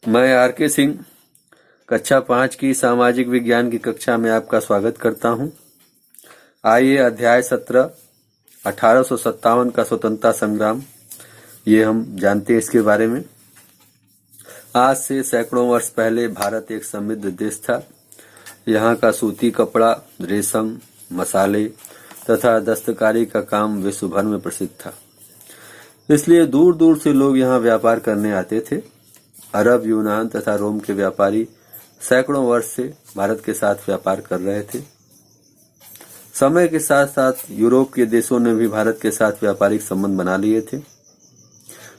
मैं आर के सिंह कक्षा 5 की सामाजिक विज्ञान की कक्षा में आपका स्वागत करता हूं। आइए अध्याय 17 1857 का स्वतंत्रता संग्राम ये हम जानते हैं इसके बारे में। आज से सैकड़ों वर्ष पहले भारत एक समृद्ध देश था। यहाँ का सूती कपड़ा, रेशम, मसाले तथा दस्तकारी का काम विश्व भर में प्रसिद्ध था। इसलिए दूर दूर से लोग यहाँ व्यापार करने आते थे। अरब, यूनान तथा रोम के व्यापारी सैकड़ों वर्ष से भारत के साथ व्यापार कर रहे थे। समय के साथ साथ यूरोप के देशों ने भी भारत के साथ व्यापारिक संबंध बना लिए थे।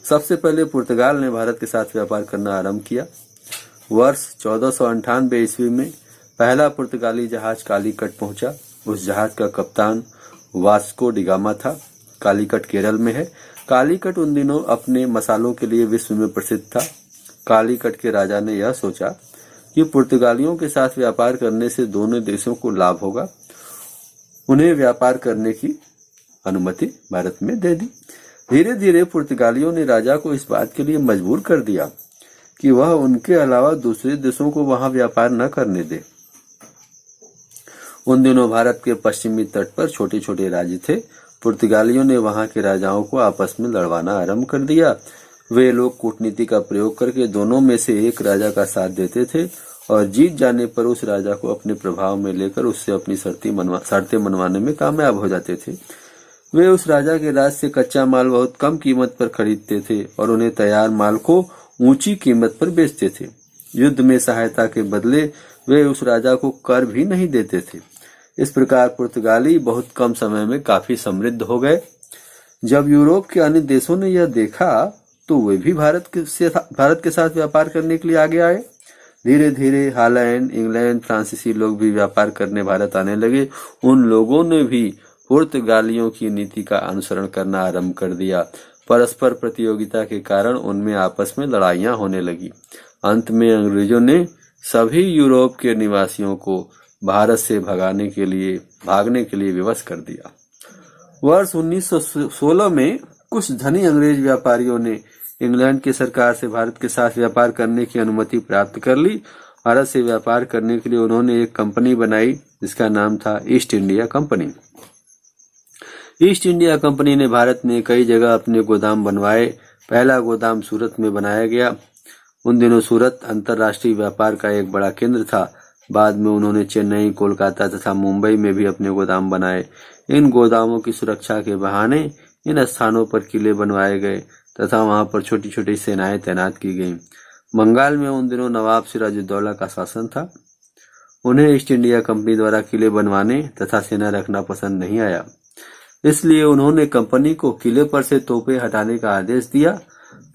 सबसे पहले पुर्तगाल ने भारत के साथ व्यापार करना आरंभ किया। वर्ष 1498 ईस्वी में पहला पुर्तगाली जहाज कालीकट पहुंचा। उस जहाज का कप्तान वास्को डी गामा था। कालीकट केरल में है। कालीकट उन दिनों अपने मसालों के लिए विश्व में प्रसिद्ध था। कालीकट के राजा ने यह सोचा कि पुर्तगालियों के साथ व्यापार करने से दोनों देशों को लाभ होगा। उन्हें व्यापार करने की अनुमति भारत में दे दी। धीरे धीरे पुर्तगालियों ने राजा को इस बात के लिए मजबूर कर दिया कि वह उनके अलावा दूसरे देशों को वहां व्यापार न करने दे। उन दिनों भारत के पश्चिमी तट पर छोटे छोटे राज्य थे। पुर्तगालियों ने वहां के राजाओं को आपस में लड़वाना आरंभ कर दिया। वे लोग कूटनीति का प्रयोग करके दोनों में से एक राजा का साथ देते थे और जीत जाने पर उस राजा को अपने प्रभाव में लेकर उससे अपनी शर्तें मनवाने में कामयाब हो जाते थे। वे उस राजा के राज से कच्चा माल बहुत कम कीमत पर खरीदते थे और उन्हें तैयार माल को ऊंची कीमत पर बेचते थे। युद्ध में सहायता के बदले वे उस राजा को कर भी नहीं देते थे। इस प्रकार पुर्तगाली बहुत कम समय में काफी समृद्ध हो गए। जब यूरोप के अन्य देशों ने यह देखा तो वे भी भारत के साथ व्यापार करने के लिए आगे आए। धीरे धीरे हॉलैंड, इंग्लैंड, फ्रांसीसी लोग भी व्यापार करने भारत आने लगे। उन लोगों ने भी पुर्तगालियों की नीति का अनुसरण करना आरंभ कर दिया। परस्पर प्रतियोगिता के कारण उनमें आपस में लड़ाइयां होने लगी। अंत में अंग्रेजों ने सभी यूरोप के निवासियों को भारत से भागने के लिए विवश कर दिया। वर्ष 1916 में कुछ धनी अंग्रेज व्यापारियों ने इंग्लैंड की सरकार से भारत के साथ व्यापार करने की अनुमति प्राप्त कर ली। भारत से व्यापार करने के लिए उन्होंने एक कंपनी बनाई जिसका नाम था east India company. East India company ने भारत में कई जगह अपने गोदाम बनवाए। पहला गोदाम सूरत में बनाया गया। उन दिनों सूरत अंतर्राष्ट्रीय व्यापार का एक बड़ा केंद्र था। बाद में उन्होंने चेन्नई, कोलकाता तथा मुंबई में भी अपने गोदाम बनाए। इन गोदामों की सुरक्षा के बहाने इन स्थानों पर किले बनवाए गए तथा वहां पर छोटी छोटी सेनाएं तैनात की गईं। बंगाल में उन दिनों नवाब सिराजुद्दौला का शासन था। उन्हें ईस्ट इंडिया कंपनी द्वारा किले बनवाने तथा सेना रखना पसंद नहीं आया। इसलिए उन्होंने कंपनी को किले पर से तोपें हटाने का आदेश दिया,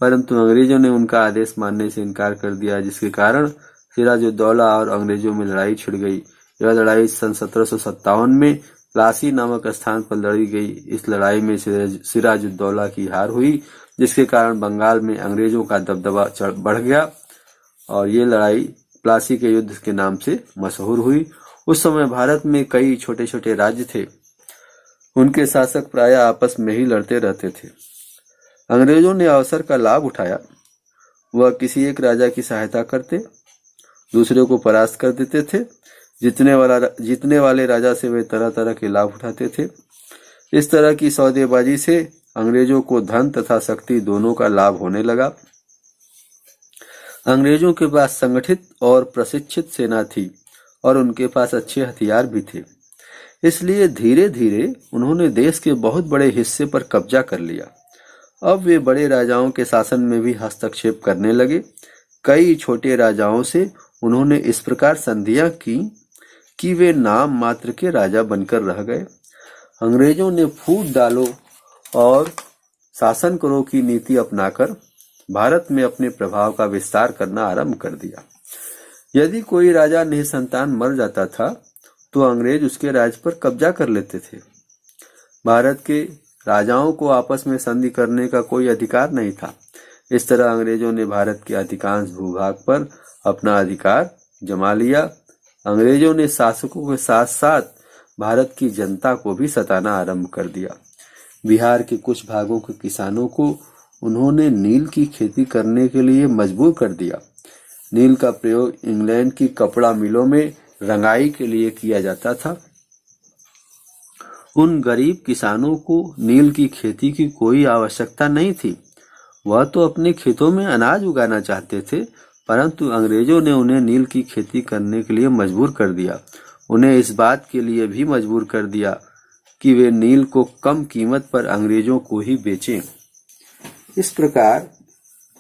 परंतु अंग्रेजों ने उनका आदेश मानने से इनकार कर दिया, जिसके कारण सिराजुद्दौला और अंग्रेजों में लड़ाई छिड़ गई। यह लड़ाई सन 1757 में प्लासी नामक स्थान पर लड़ी गई। इस लड़ाई में सिराजुद्दौला की हार हुई, जिसके कारण बंगाल में अंग्रेजों का दबदबा बढ़ गया और ये लड़ाई प्लासी के युद्ध के नाम से मशहूर हुई। उस समय भारत में कई छोटे छोटे राज्य थे। उनके शासक प्रायः आपस में ही लड़ते रहते थे। अंग्रेजों ने अवसर का लाभ उठाया। वह किसी एक राजा की सहायता करते, दूसरे को परास्त कर देते थे। जीतने वाले राजा से वे तरह तरह के लाभ उठाते थे। इस तरह की सौदेबाजी से अंग्रेजों को धन तथा शक्ति दोनों का लाभ होने लगा। अंग्रेजों के पास संगठित और प्रशिक्षित सेना थी और उनके पास अच्छे हथियार भी थे। इसलिए धीरे धीरे उन्होंने देश के बहुत बड़े हिस्से पर कब्जा कर लिया। अब वे बड़े राजाओं के शासन में भी हस्तक्षेप करने लगे। कई छोटे राजाओं से उन्होंने इस प्रकार संधियां की कि वे नाम मात्र के राजा बनकर रह गए। अंग्रेजों ने फूट डालो और शासन करो की नीति अपनाकर भारत में अपने प्रभाव का विस्तार करना आरंभ कर दिया। यदि कोई राजा निसंतान मर जाता था तो अंग्रेज उसके राज्य पर कब्जा कर लेते थे। भारत के राजाओं को आपस में संधि करने का कोई अधिकार नहीं था। इस तरह अंग्रेजों ने भारत के अधिकांश भूभाग पर अपना अधिकार जमा लिया। अंग्रेजों ने शासकों के साथ साथ भारत की जनता को भी सताना आरंभ कर दिया। बिहार के कुछ भागों के किसानों को उन्होंने नील की खेती करने के लिए मजबूर कर दिया। नील का प्रयोग इंग्लैंड की कपड़ा मिलों में रंगाई के लिए किया जाता था। उन गरीब किसानों को नील की खेती की कोई आवश्यकता नहीं थी। वह तो अपने खेतों में अनाज उगाना चाहते थे, परंतु अंग्रेजों ने उन्हें नील की खेती करने के लिए मजबूर कर दिया। उन्हें इस बात के लिए भी मजबूर कर दिया कि वे नील को कम कीमत पर अंग्रेजों को ही बेचें। इस प्रकार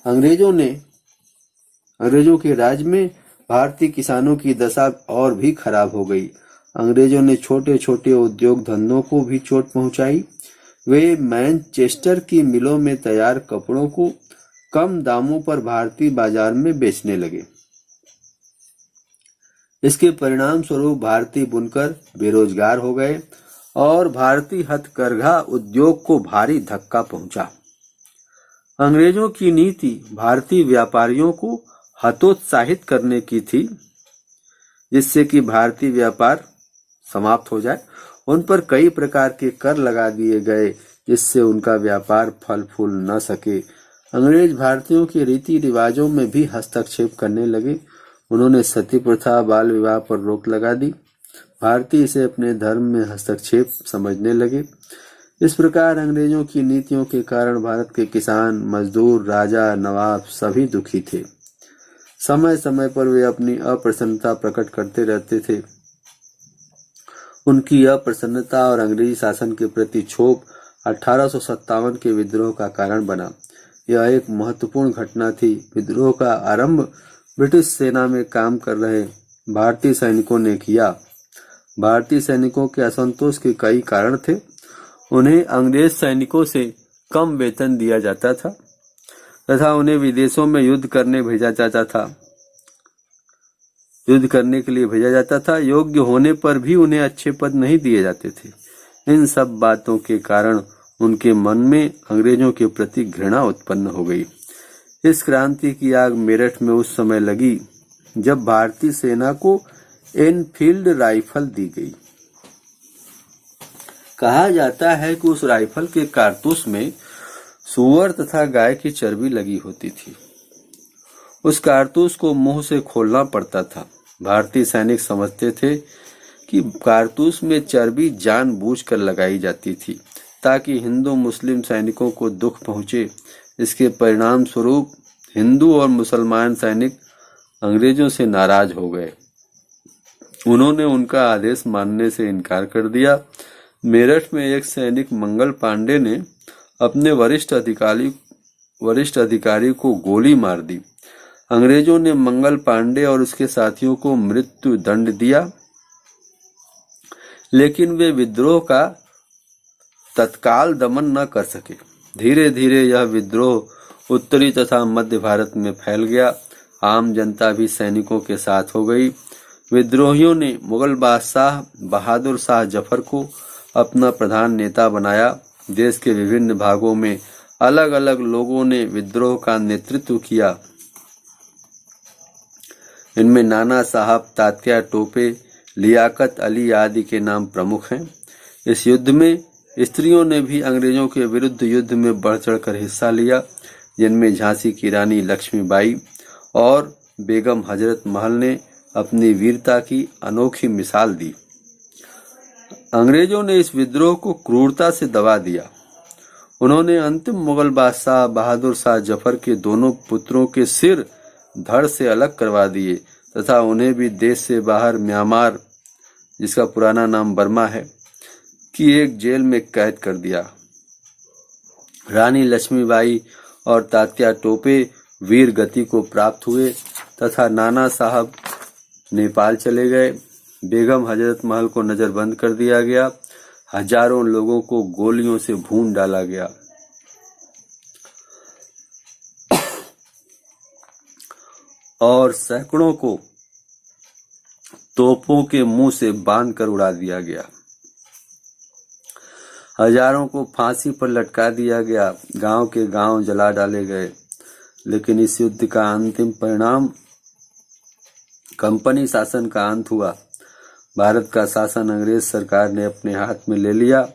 अंग्रेजों के राज में भारतीय किसानों की दशा और भी खराब हो गई। अंग्रेजों ने छोटे छोटे उद्योग धंधों को भी चोट पहुंचाई। वे मैनचेस्टर की मिलों में तैयार कपड़ों को कम दामों पर भारतीय बाजार में बेचने लगे। इसके परिणाम स्वरूप भारतीय बुनकर बेरोजगार हो गए और भारतीय हथकरघा उद्योग को भारी धक्का पहुंचा। अंग्रेजों की नीति भारतीय व्यापारियों को हतोत्साहित करने की थी, जिससे कि भारतीय व्यापार समाप्त हो जाए। उन पर कई प्रकार के कर लगा दिए गए, जिससे उनका व्यापार फल फूल न सके। अंग्रेज भारतीयों के रीति रिवाजों में भी हस्तक्षेप करने लगे। उन्होंने सती प्रथा, बाल विवाह पर रोक लगा दी। भारतीय इसे अपने धर्म में हस्तक्षेप समझने लगे। इस प्रकार अंग्रेजों की नीतियों के कारण भारत के किसान, मजदूर, राजा, नवाब सभी दुखी थे। समय समय पर वे अपनी अप्रसन्नता प्रकट करते रहते थे। उनकी अप्रसन्नता और अंग्रेजी शासन के प्रति क्षोभ 1857 के विद्रोह का कारण बना। यह एक महत्वपूर्ण घटना थी। विद्रोह का आरंभ ब्रिटिश सेना में काम कर रहे भारतीय सैनिकों ने किया। भारतीय सैनिकों के असंतोष के कई कारण थे। उन्हें अंग्रेज सैनिकों से कम वेतन दिया जाता था तथा उन्हें विदेशों में युद्ध करने के लिए भेजा जाता था। योग्य होने पर भी उन्हें अच्छे पद नहीं दिए जाते थे। इन सब बातों के कारण उनके मन में अंग्रेजों के प्रति घृणा उत्पन्न हो गई। इस क्रांति की आग मेरठ में उस समय लगी जब भारतीय सेना को एनफील्ड राइफल दी गई। कहा जाता है कि उस राइफल के कारतूस में सूअर तथा गाय की चर्बी लगी होती थी। उस कारतूस को मुंह से खोलना पड़ता था। भारतीय सैनिक समझते थे कि कारतूस में चर्बी जानबूझकर लगाई जाती थी ताकि हिंदू मुस्लिम सैनिकों को दुख पहुंचे। इसके परिणाम स्वरूप हिंदू और मुसलमान सैनिक अंग्रेजों से नाराज हो गए। उन्होंने उनका आदेश मानने से इनकार कर दिया। मेरठ में एक सैनिक मंगल पांडे ने अपने वरिष्ठ अधिकारी को गोली मार दी। अंग्रेजों ने मंगल पांडे और उसके साथियों को मृत्यु दंड दिया, लेकिन वे विद्रोह का तत्काल दमन न कर सके। धीरे धीरे यह विद्रोह उत्तरी तथा मध्य भारत में फैल गया। आम जनता भी सैनिकों के साथ हो गई। विद्रोहियों ने मुगल बादशाह बहादुर शाह जफर को अपना प्रधान नेता बनाया। देश के विभिन्न भागों में अलग अलग लोगों ने विद्रोह का नेतृत्व किया। इनमें नाना साहब, तात्या टोपे, लियाकत अली आदि के नाम प्रमुख हैं। इस युद्ध में स्त्रियों ने भी अंग्रेजों के विरुद्ध युद्ध में बढ़ चढ़कर हिस्सा लिया, जिनमें झांसी की रानी लक्ष्मीबाई और बेगम हजरत महल ने अपनी वीरता की अनोखी मिसाल दी। अंग्रेजों ने इस विद्रोह को क्रूरता से दबा दिया। उन्होंने अंतिम मुगल बादशाह बहादुर शाह जफर के दोनों पुत्रों के सिर धड़ से अलग करवा दिए तथा उन्हें भी देश से बाहर म्यांमार, जिसका पुराना नाम बर्मा है, की एक जेल में कैद कर दिया। रानी लक्ष्मीबाई और तात्या टोपे वीर गति को प्राप्त हुए तथा नाना साहब नेपाल चले गए। बेगम हजरत महल को नजरबंद कर दिया गया। हजारों लोगों को गोलियों से भून डाला गया। और सैकड़ों को तोपों के मुंह से बांधकर उड़ा दिया गया। हजारों को फांसी पर लटका दिया गया। गांव के गांव जला डाले गए। लेकिन इस युद्ध का अंतिम परिणाम कंपनी शासन का अंत हुआ। भारत का शासन अंग्रेज सरकार ने अपने हाथ में ले लिया।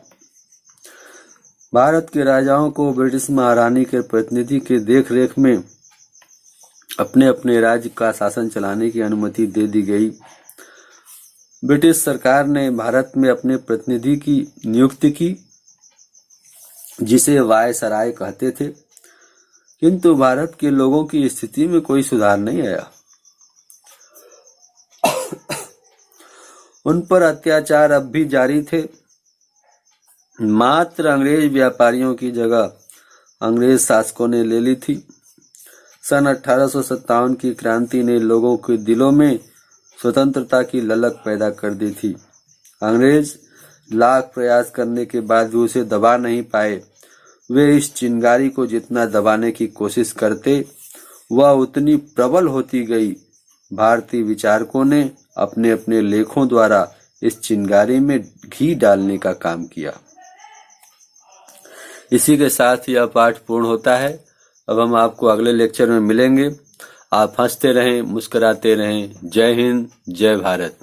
भारत के राजाओं को ब्रिटिश महारानी के प्रतिनिधि के देखरेख में अपने अपने राज्य का शासन चलाने की अनुमति दे दी गई। ब्रिटिश सरकार ने भारत में अपने प्रतिनिधि की नियुक्ति की, जिसे वायसराय कहते थे, किंतु भारत के लोगों की स्थिति में कोई सुधार नहीं आया। उन पर अत्याचार अब भी जारी थे। मात्र अंग्रेज व्यापारियों की जगह अंग्रेज शासकों ने ले ली थी। सन 1857 की क्रांति ने लोगों के दिलों में स्वतंत्रता की ललक पैदा कर दी थी। अंग्रेज लाख प्रयास करने के बाद भी उसे दबा नहीं पाए। वे इस चिंगारी को जितना दबाने की कोशिश करते, वह उतनी प्रबल होती गई। भारतीय विचारकों ने अपने अपने लेखों द्वारा इस चिंगारी में घी डालने का काम किया। इसी के साथ यह पाठ पूर्ण होता है। अब हम आपको अगले लेक्चर में मिलेंगे। आप हंसते रहें, मुस्कुराते रहें। जय हिंद, जय भारत।